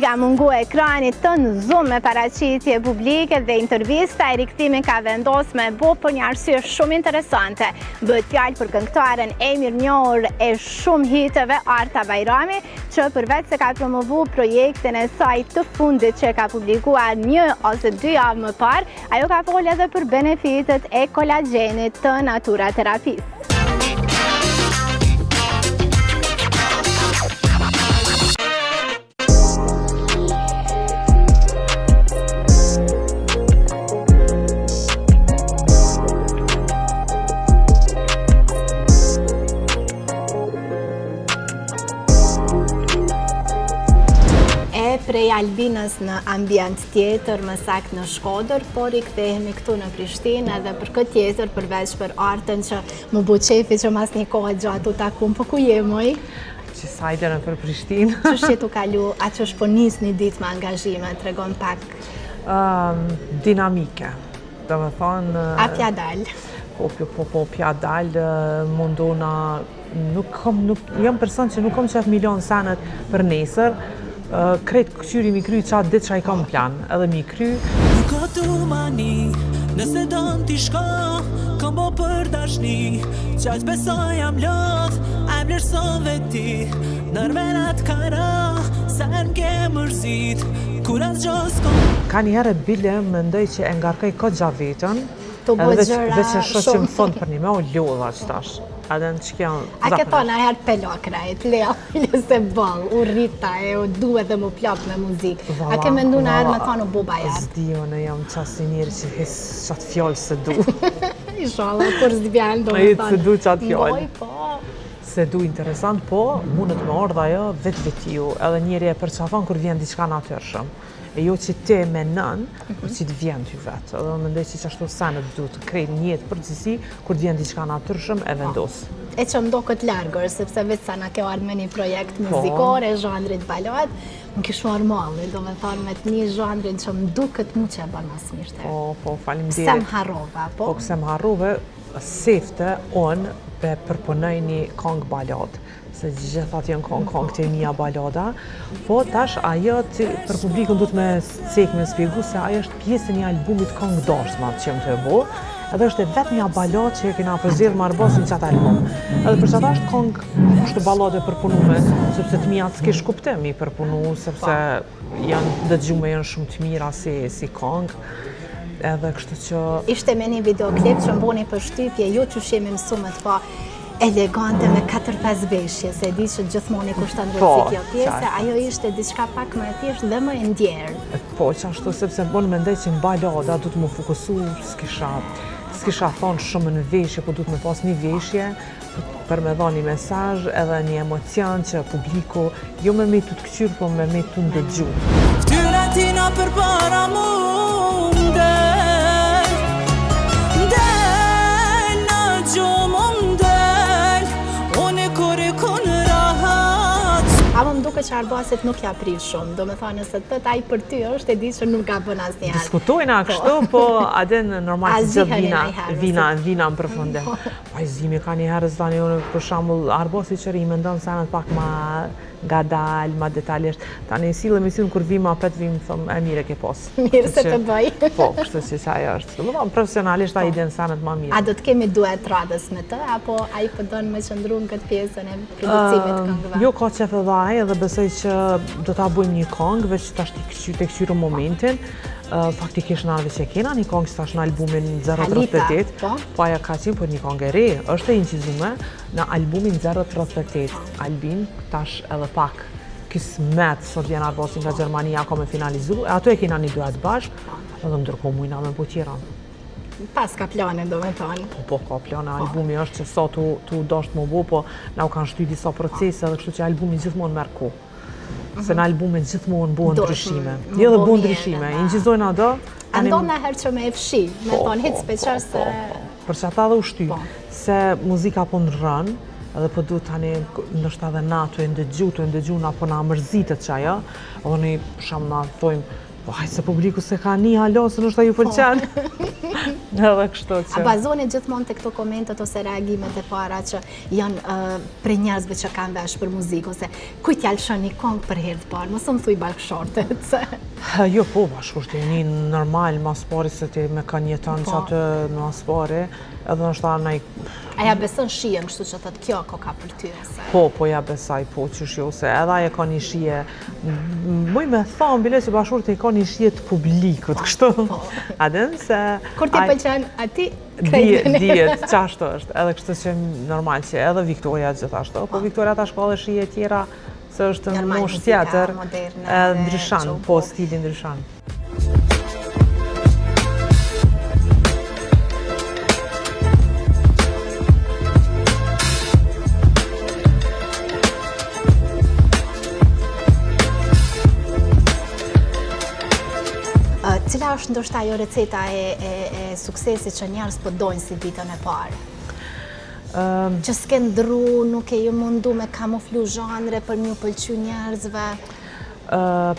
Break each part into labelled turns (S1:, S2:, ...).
S1: ka mungu ekranit të në Zoom me paraqitje publike dhe intervista e rikthimin ka vendos me bo për një arsye shumë interesante. Bëhet fjalë për këngëtaren e mirënjohur e shumë hiteve Arta Bajrami, që përveç se ka promovu projektin e saj të fundit që ka publikuar 1 ose 2 javë më parë, ajo ka folë edhe për benefitet e kolagjenit të naturoterapisë. Prej Albinës në ambient tjetër, më saktë në Shkodër, por I kthehemi këtu në Prishtinë edhe për këtë tjetër, përveç për artën që më bu qefi që mas një kohë gjatë u takum, po ku je moj?
S2: Që sajtën për Prishtinë.
S1: Që shqetu kalu, a që është po nis një ditë me angazhime, tregon pak?
S2: Dinamike, do me thonë...
S1: A pja dal?
S2: Po pja dal, mundona, jam person që nuk kom qef milion sanet për nesër, kretë këqyri mi kry qatë ditë që I kam plan, edhe mi kry.
S3: Nuk ka të mani, nëse don t'i shko, kam bo për dashni, qaq besa jam lot, a vlerëson veti, nërmenat kara, sa m'ke mërzit, kur as gjos kom.
S2: Ka njëherë bile më ndoj që e ngarkoj këtë gja vetën,
S1: edhe
S2: veç e shoh që më thonë për një me o lodha që tash. A
S1: ke thonë a herë pelokrajt, lea se ball, u rrita e u duhet dhe mu plap me muzikë. A ke mendu në herë me thonë u buba jarë?
S2: Zdio, në jam qasë njëri që hes qatë fjallë se du.
S1: Inshallah, kur s'dvjen do
S2: me thonë. Se du qatë fjallë.
S1: Moj, po.
S2: Se du interesant, po mundet me ardha jo vetë-vetiju, edhe njëri e përqafon kur vjen diçka natyrshëm. E jo që ti me nën, por që të vjen ty vetë. Edhe më ndoj që ashtu sanet du të krejt njëtë përgjithësi, kur të vjen diçka natyrshëm e vendos.
S1: E që mdo këtë largër, sepse vetë sa na ke ardhë me një projekt muzikore, zhandrit balad, më kish marrë malli, do me thonë me të një zhandrit që më duket mu që e banë mas mirë.
S2: Po, faleminderit.
S1: Pse më harrova, po?
S2: Po, pse më harrove, sefte unë be përpunoj një kong balad. Se gjithat janë kong të mija balada, po tash ajo për publikun du të me cek me spjegu se ajo është pjesë një albumit kong dashmat që më të bo, edhe është vetë një balad që kena përzirë marrë bosin qatë album. Edhe për qatë është kong, është balade përpunume, sepse të mija të s'kesh kuptim I përpunu, sepse janë dëgjume janë shumë të mira si kong. Edhe kështu që...
S1: Ishte me një videoklip që mboni për shtypje, ju që shemi mësumet pa elegante me 4-5 veshje, se di që gjithmoni kushtan rëzik kjo pjesë, ajo ishte diçka pak më e thjesht dhe më e ndjerë.
S2: Po, që ashtu, sepse bon mendoj që në balada du të më fokusu, s'kisha thonë shumë në veshje, po du të me pas një veshje, për me dha një mesazh edhe një emocion që publiku, jo me të këqyrë, po me të ndëgju.
S3: Ftyra tina për para munde,
S1: Ama më duke që Arbasit nuk ja prit shumë, do me thonë nëse të taj për ty është, e di që nuk ka bën asë njëherë.
S2: Diskutojna kështu, po adin normal që gjithë vina më përfundim. Pa I zimi ka njëherë zdani unë, për shambull, Arbasit që I mendon sanat pak ma gadal, ma detaljesht. Tani silëm I kur vim apet vim, thëmë, e mire ke pos.
S1: Mirë se të bëj.
S2: Po, kështu që ajo është. Dhe më thonë, profesionalisht a I den sanat ma mirë.
S1: A do të kemi duet radhës me të, apo a I përdojnë me qëndru në këtë pjesën e producimit këngëve?
S2: Jo, ka qef edhe aj, edhe besoj që do ta bujmë një kong, veç që tash të këshyru momentin. Faktikisht në arve që kena një kong që tash në albumin 038, po aja ka qimë për një kong e re, është e incizume në albumin 038. Albin, tash edhe pak kismet, sot vjen Arbasin nga Gjermania, ka me finalizu, e ato e kena një duet bashk, edhe ndërko mujna me po tjera.
S1: Pas ka plane, do me thonë.
S2: Po, ka plane, albumi është që sa tu dasht më bo, po na u kanë shty disa procese, edhe kështu që albumi gjithmonë merr kohë. Se në albumet gjithmonë bëhen ndryshime. Jo dhe bëhen ndryshime, inqizojnë ato.
S1: Andon në herë që me e fshi, me thonë hitë speqar se...
S2: Për që ata dhe u shty, se muzika po në rënë, edhe po du tani nështë edhe na të e ndëgju, na po na mërzitët që ajo, edhe ne shamë na thojmë Po hajtë se publiku se ka një halo, se nështë ta ju pëlqen. Edhe kështu që...
S1: A bazoni gjithmonë të këto komentet ose reagimet e para që janë për njerëzve që kanë vesh për muzikë, ose kujt ja lëshon një këngë për herë të parë, mos më thuj ballkëshortet.
S2: Jo, po, bashkëshorti e një normal mas pari se ti me ka njeton që atë në mas pari, edhe nështë ta nej...
S1: A ja beson shijen, kështu që thëtë kjo ka për ty?
S2: Po, ja besaj, po, qysh jo, se edhe aje ka një shije, muj me thamë, bile që bashkëshorti ka një shije të publikut, kështu. Adin, se...
S1: Kur ti pëlqen ati, krejtën e...
S2: Dijet, qashtu është, edhe kështu që normal që edhe Viktoria gjithashtu, po Viktoria ta shko edhe shije tjera, se është në mosh tjetër, ndryshan, po, stili ndryshan.
S1: Cila është ndoshta ajo receta e suksesit që njerëz po dojnë si ditën e parë? Që s'ke ndru, nuk e ju mundu me kamuflu zhanre për mju pëlqy njerëzve?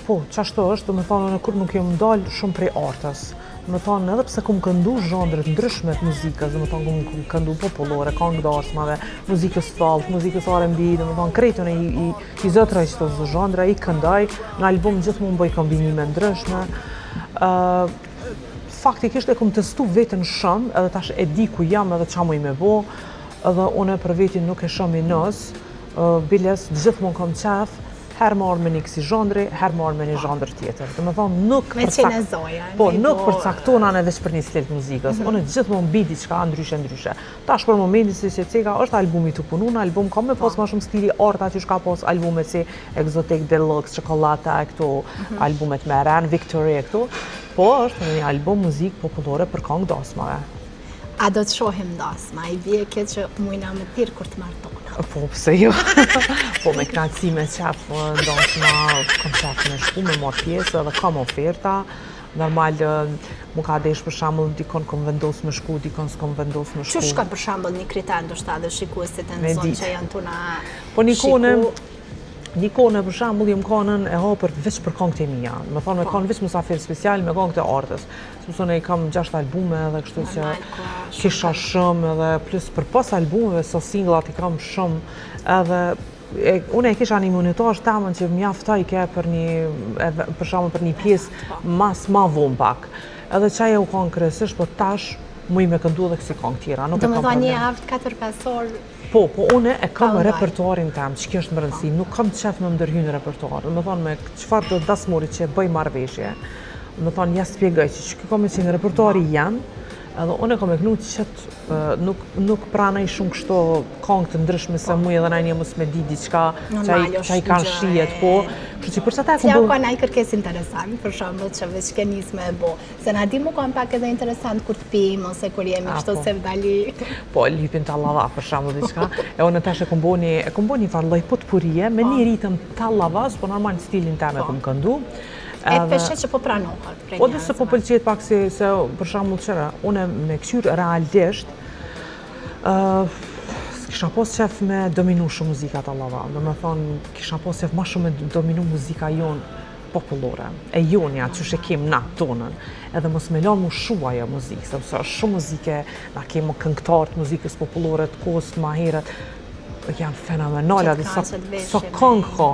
S2: Po, qashtu është, do me thonë, në kur nuk jam dalë shumë prej artës. Do me thonë, edhe pse kum këndu zhandret ndryshme të muzikës, do me thonë, kum këndu popullore, këngë darsmave, muzikës folk, muzikës R&B, do me thonë, krejtën i zëtra i qëto zhandra, i këndaj, në album gjithmonë bëj kombinime ndryshme. Faktikisht e kum testu vetën shumë, edhe tash e di ku jam edhe qa muj me bo, edhe une për vetin nuk e shumë i nësë, biles gjithmonë kom qef, herë marrë me një kësi zhandri, herë marrë me një zhandër tjetër. Dhe me thonë, nuk përcaktona në veç për një stil të muzikës, une gjithmonë bidi qka ndryshe. Tash për momentin si që ceka është albumi të punu, në album ka me pos ma shumë stili arta që shka pos albumet si Exotic Deluxe, Chocolata e këto, albumet me Ren, Victory e këto, po është një album muzikë popullore për këngë dasmave.
S1: A do të shohim dasma, i bje këtë që mujna më tirë kur të martona?
S2: Po, pse jo. Po, me knatësi me qef dasma, kam qef me shku, me marrë pjesë edhe kam oferta. Normal, mu ka desh për shambull, dikon kom vendos me shku, dikon s'kom vendos me shku.
S1: Që shka për shambull një kriter ndoshta dhe shikuesit e në zonë që janë tuna
S2: shiku? Një kone, për shambull, jem konën e hapër veç për këngët e mija. Me thonë me konë veç musafir special me këngët e artës. Sëmësone i kam 6 albume edhe kështu që kisha shumë edhe plus për pas albumeve, so singlat i kam shumë edhe une e kisha një monitosh tamën që mjaftaj ke për shambull për një pjesë ma vonë pak. Edhe qaj e u konë kresisht, po tash muj me këndu dhe kësi këngë tjera.
S1: Do me dha një avt 4-5 orë?
S2: Po, une e kam repertoarin tem, që kjo është më rëndësi, nuk kam qef me ndërhy në repertoar. Dhe me thonë me qëfar do dasmorit që e bëj marrëveshje, dhe me thonë ja spjegaj që kjo kam e që në repertoari janë, edhe une kam e kënu që nuk pranaj shumë kështo këngë të ndryshme se mu edhe najnje mos me di diqka që i kanë shijet, po. Që për që ta e
S1: ku ka naj kërkes interesant, për shumë që veç ke nis me e bo. Se na di mu kam pak edhe interesant kur të pim, ose kur jemi kështo se vdali.
S2: Po, lypin tallava për shumë diqka. E une tash e kom bo një farloj potpurie me një ritëm tallavas, po normal në stilin teme kom këndu.
S1: E të peshet që po pranohet?
S2: Po dhe se po pëlqet pak se për shambull qëra, une me këqyr realisht, kisha pos qef me dominu shumë muzika tallava. Do me thonë, kisha pos qef ma shumë me dominu muzika jonë popullore. E jonja, që shë kem na tonën. Edhe mos me lanë mu shua ajo muzikë, sepse është shumë muzike, na kemë këngëtartë muzikës popullore të kostë ma heret, janë fenomenale, dhe sa këngë ka.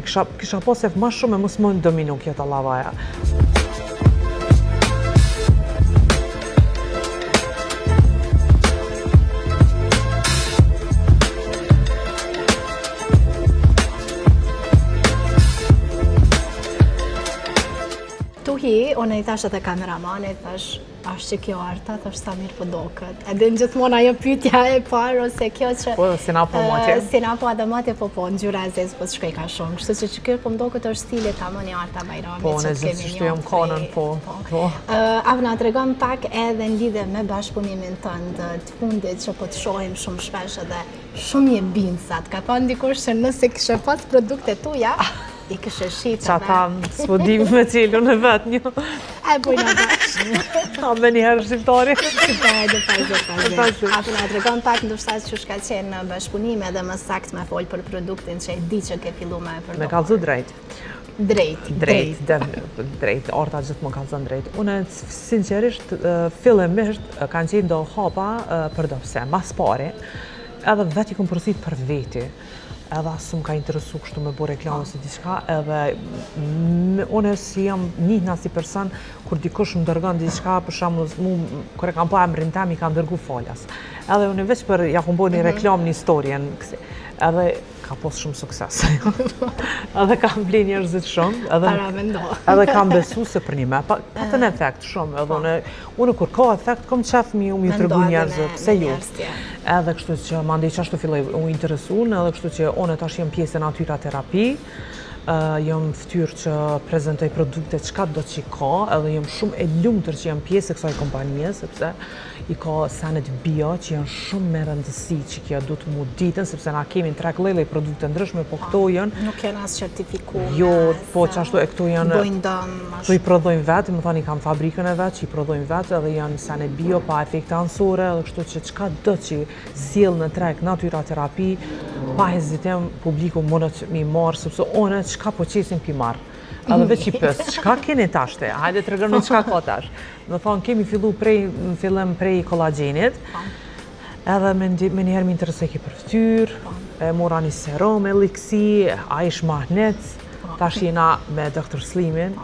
S2: Kisha posef ma shumë e mos më dominu kjo tallavaja.
S1: Tuhi, unë i thash edhe kameramanit, thash, është që kjo arta, thash sa mirë po doket. Edhe në gjithmonë ajo pyetja e parë, ose kjo që...
S2: Po, si na po matje?
S1: Si na po edhe matje, po, në gjyra e zezë, po të shkoj ka shumë. Kështu që kjo po mdoket është stile ta më një arta Bajrami,
S2: po,
S1: që të kemi një
S2: jam konën, po.
S1: Avna, të regon pak edhe në lidhe me bashkëpunimin tënd të fundit që po të shohim shumë shpesh edhe shumë je binsat. Ka thënë dikush që nëse kishe pas produkte tuja, i kështë shqipë.
S2: Qa ta s'po dim me cilën e vetë një.
S1: E bujna bashkë.
S2: A me njëherë shqiptari.
S1: Shqiptari dhe pazë. Apo nga të regon pak ndoshtat që shka qenë në bashkëpunime dhe më sakt me folë për produktin që e di që ke fillu me përdojnë.
S2: Me kalzu drejt. drejt, orta gjithmonë ka thënë drejt. Unë sinqerisht fillimisht kanë qenë do hapa për do pse, mas pare, edhe vetë i kom përësit për veti. Edhe asë më ka interesu kështu me bo reklamë ose diçka, edhe unë si jam njihna si person, kur dikush më dërgon diçka, për shembull, kur e kam pa emrin tem, i kam dërgu falas. Edhe unë veç për ja kom bo një reklamë, një historien, edhe ka pos shumë sukses. Edhe kam ble njerëzit shumë, edhe kam besu se për një me, pa të në efekt shumë, edhe unë kur ka efekt, kom qef mi u tregu njerëzit, pse ju. Edhe kështu që ma ndej qashtu filloj u interesun, edhe kështu që unë tash jem pjesë e Natyra Terapi, jam ftyrë që prezentoj produkte çka do që ka, edhe jam shumë e lumtur që jam pjesë e kësaj kompanije, sepse i ka Sanet Bio që janë shumë me rëndësi që kjo du të mu ditën, sepse na kemi në treg lloj produkte ndryshme, po këto janë
S1: nuk janë as certifikuar.
S2: Jo, po qashtu e këto janë
S1: bojnë dëm.
S2: Këto i prodhojnë vetë, më thani kam fabrikën e vetë që i prodhojnë vetë, edhe janë Sanet Bio pa efekte anësore, edhe kështu që çka do që sjell në treg Natyra Terapi, pa hezitim publiku mundet mi marr, sepse one çka po qesin pi marr. Edhe veç i pës, çka keni tashte? Hajde tregoni çka ka tash. Do thonë kemi fillu në fillim prej kollagenit. Edhe me njëherë më interesoi për fytyrë, mora një serum, elixi, Aish Mahnet, tash jena me Dr. Slimin.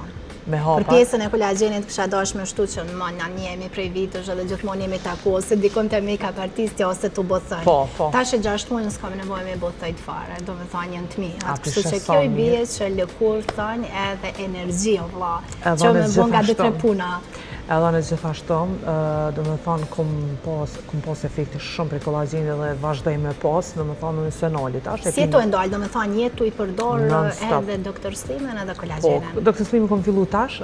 S1: Për pjesën e kollagenit kësha dash me shtu që në njemi prej vitësh edhe gjithmonë jemi taku, ose dikon të make-up artistja ose të botësën.
S2: Po.
S1: Tash e 6 muaj s'kam nevojë me botësajt fare, do me thonë janë të mira. Kështu që kjo i bie që lëkur thënë edhe energji, vlla, që me bën nga 2-3 puna.
S2: Edhe në gjithashtu, do me thonë, kom pas efekte shumë prej kollagenit dhe vazhdoj me pas, do me thonë në senolit.
S1: Si e to e ndalë, do me thonë jetu i përdor edhe Dr. Slimin edhe kollagenin?
S2: Po, Dr. Slimin kom fillu tash,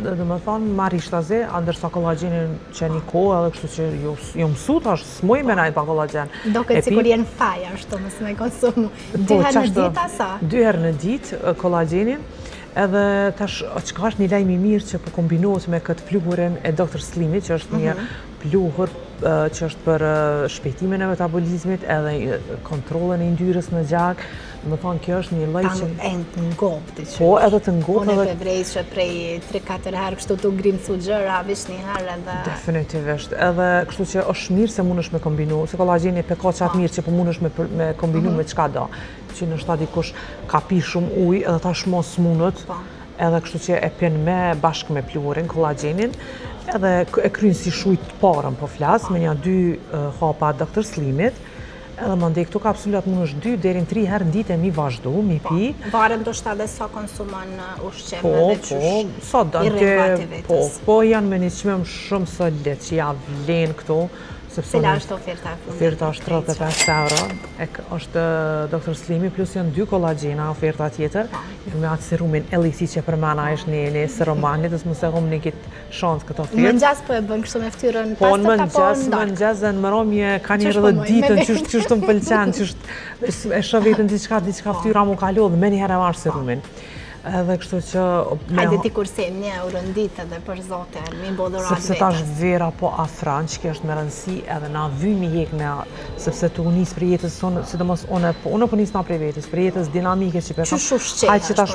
S2: do me thonë, marri shtaze, ndërsa kollagenin që një kohë, edhe kështu që jo mësu tash, s'moj me najt pa kollagen.
S1: Do këtë sikur jenë faj, ashtu mësë me konsumu. 2 herë në ditë asa?
S2: 2 herë në ditë kollagenin. Edhe tash që ka është një lajm i mirë që po kombinohet me këtë pluhurin e Dr. Slimit, që është një pluhur që është për shpejtimin e metabolizmit edhe kontrollën e yndyrës në gjak. Më thonë kjo është një lloj që
S1: të ngopë.
S2: Po, edhe të ngopë.
S1: Unë e vrejt që prej 3-4 herë kështu të grimcu gjëra, vish një herë edhe...
S2: Definitivisht. Edhe kështu që është mirë se mundesh me kombinu, se kollageni pe ka qatë mirë që po mundesh me kombinu me çka do. Që në shtati kush ka pi shumë ujë edhe tash mos mundet, edhe kështu që e pjen me bashkë me pluhurin, kollagenin, edhe e kryen si shujt parën po flas, me një 2 hapa Dr. Slimit, edhe më ndej këto kapsulat mund është 2 deri në 3 herë në ditë mi vazhdu, mi pi.
S1: Varet ndoshta edhe sa konsumon ushqim edhe qysh
S2: sa
S1: i rrethati vetës.
S2: Po janë me një çmim shumë solid që ja vlen këto.
S1: Cila është oferta e fundit?
S2: Oferta është 35 euro, është Dr. Slimi, plus janë 2 kollagena, oferta tjetër. Me atë serumin Elixi që për mana është një serumanit, dhe s'mu se hum një kitë shansë këtë ofertë.
S1: Në mëngjes po e bën kështu me ftyrën pastër apo ndarë?
S2: Po në mëngjes dhe në mëromje ka njerë dhe ditën qështë më pëlqen, e shë vetën diçka ftyra mu kalu dhe me njëherë e marrë serumin. Edhe kështu që...
S1: Hajde ti kurse një euro në ditë edhe për zote, mi bodhërat vetës.
S2: Sepse tash vera po afran, që kjo është me rëndësi edhe na vymi jek me, sepse të unis për jetës, sidomos unë po nis na prej vetës, për jetës dinamike që përka.
S1: Qysh ushqehesh?
S2: Hajtë që tash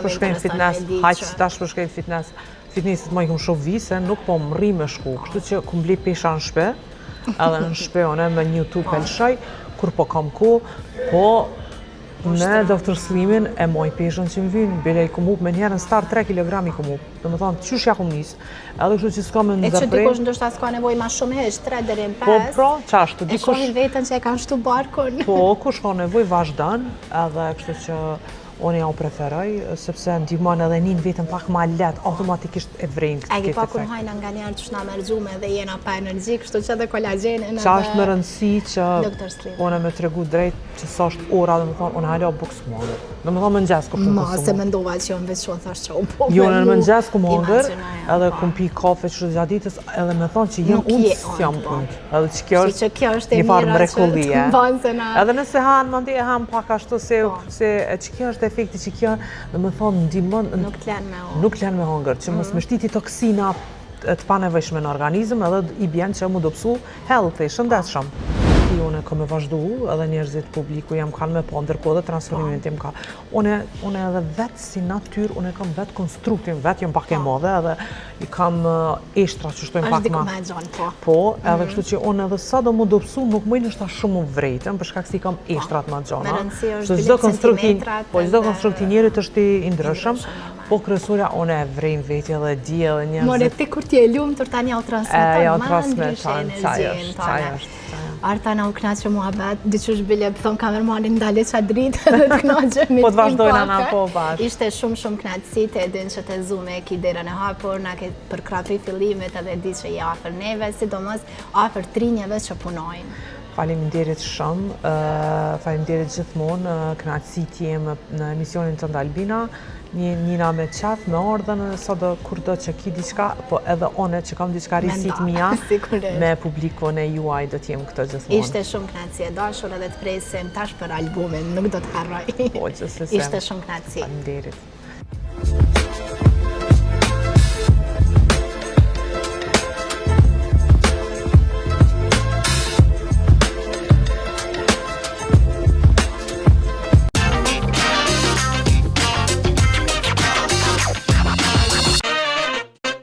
S2: përshkojnë fitness, fitnessit ma i kom shumë vise, nuk po më rri me shku, kështu që kum bli pesha në shpe, edhe në shpe one me një tu pelshaj, kur po kam ku, po me Dr. Slimin e moj peshën që më vynë, bile i kom up me njerën start 3 kg i kom up. Dhe më thonë, qysh ja kom njës? Edhe kështu që s'ka me në
S1: dërprej. E që dikush ndoshta s'ka nevoj ma shumë hesh, 3 deri në 5.
S2: Po, qashtu,
S1: dikush... E shohin vetën që e kanë shtu barkun.
S2: Po, kush ka nevoj vazhdan, edhe kështu që unë ja u preferoj, sepse ndihmon edhe njën vetën pak ma let, automatikisht e vrejnë këtë efekt.
S1: E ki pa kur hajna nga njerë që shna mërgjume dhe jena pa energji, kështu që edhe kollagenin edhe...
S2: Qa është më rëndësi që
S1: unë
S2: me tregu drejt që sa është ora, dhe më thonë, unë halo buks mongër. Dhe më thonë më nxes ku shumë
S1: konsumo. Ma, se më ndova që unë veç shumë thash që u po
S2: jo, në më nxes ku mongër, edhe kum pi kafe që gjatë ditës, edhe me thonë që jem unë s'jam unë. Edhe që kjo është një farë mrekullie. Edhe nëse hanë, më ndi e hanë pak ashtu se që kjo është efekti që kjo, dhe më thonë, ndimon...
S1: Nuk
S2: len me hongër, që mos me shtiti toksina të panevojshme në organizm, edhe i bjen që mu dopsu healthy, shëndetshëm. Unë unë kam e vazhdu, edhe njerëzit publiku jam kanë me po, ndërkohë dhe transferimin tim ka. Unë edhe vetë si natyrë, unë kam vetë konstruktin, vetë jam pak e madhe, edhe i kam eshtra që shtojnë pak ma.
S1: Është diku me gjonë,
S2: Po, edhe kështu që unë edhe sa do më dopsu, nuk më nështë ta shumë vrejtën, për shkak se i kam eshtrat ma gjona.
S1: Me rëndësi është centimetrat.
S2: Po, çdo konstrukti njerit është i ndryshëm, po kryesorja unë e vrejnë veti edhe di edhe njerëzit.
S1: More ti kur ti e lumtur tani au transmeton
S2: energjinë tonë.
S1: Arta na u knaqe muhabet, diqysh bile thon kamermanin ndale ça dritë dhe të knaqemi.
S2: Po të vazhdojnë ana po bashkë.
S1: Ishte shumë knaqësi të edin që të zume ki derën e hapur, na ke përkrapi fillimet edhe di që je afër neve, sidomos afër trinjeve që punojnë.
S2: Faleminderit shumë, faleminderit gjithmonë, kënaqësi t'jem në emisionin tënd Albina, njëna me qaf, me ardhen, sado kur do që ki diçka, po edhe one që kam diçka risit mia, me publikun e juaj do t'jem këtë gjithmonë.
S1: Ishte shumë kënaqësi e dashur edhe të presim tash për albumin, nuk do të harroj.
S2: Po, gjithsesi.
S1: Ishte shumë kënaqësi.
S2: Faleminderit.